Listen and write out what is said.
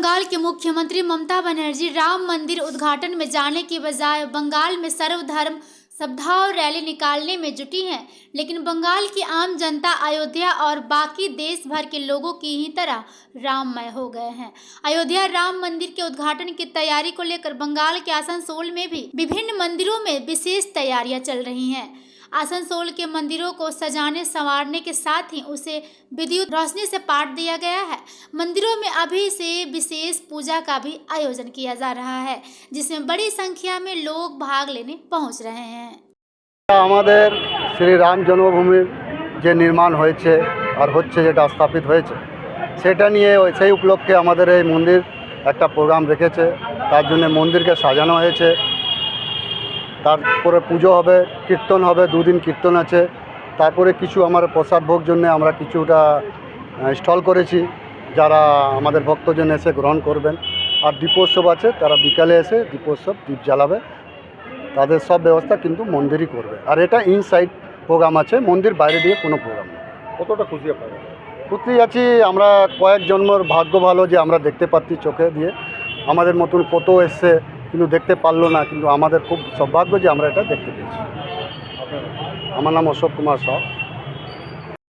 बंगाल की मुख्यमंत्री ममता बनर्जी राम मंदिर उद्घाटन में जाने की बजाय बंगाल में सर्वधर्म सद्भाव रैली निकालने में जुटी है। लेकिन बंगाल की आम जनता अयोध्या और बाकी देश भर के लोगों की ही तरह राममय हो गए हैं। अयोध्या राम मंदिर के उद्घाटन की तैयारी को लेकर बंगाल के आसनसोल में भी विभिन्न मंदिरों में विशेष तैयारियां चल रही हैं। आसनसोल के मंदिरों को सजाने संवारने के साथ ही उसे विद्युत रोशनी से पाट दिया गया है। मंदिरों में अभी से विशेष पूजा का भी आयोजन किया जा रहा है, जिसमें बड़ी संख्या में लोग भाग लेने पहुंच रहे हैं। আমাদের শ্রী রাম জন্মভূমির যে নির্মাণ হয়েছে আর হচ্ছে, যেটা স্থাপিত হয়েছে, সেটা নিয়ে সেই উপলক্ষে আমাদের এই মন্দির একটা প্রোগ্রাম রেখেছে। তার জন্য মন্দিরকে সাজানো হয়েছে। তারপরে পুজো হবে, কীর্তন হবে, দুদিন কীর্তন আছে। তারপরে কিছু আমার প্রসাদ ভোগ জন্য আমরা কিছুটা স্টল করেছি, যারা আমাদের ভক্তজন এসে গ্রহণ করবেন। আর দীপোৎসব আছে, তারা বিকালে এসে দীপোৎসব দীপ জ্বালাবে। তাদের সব ব্যবস্থা কিন্তু মন্দিরই করবে। আর এটা ইনসাইড প্রোগ্রাম আছে, মন্দির বাইরে দিয়ে কোনো প্রোগ্রাম নেই। কতটা খুশি আপনারা? খুশি আছি আমরা, কয়েক জন্মের ভাগ্য ভালো যে আমরা দেখতে পাচ্ছি চোখে দিয়ে। আমাদের মতন কত এসছে কিন্তু দেখতে পারলো না, কিন্তু আমাদের খুব সৌভাগ্য যে আমরা এটা দেখতে পেয়েছি। আমার নাম অশোক কুমার সাউ।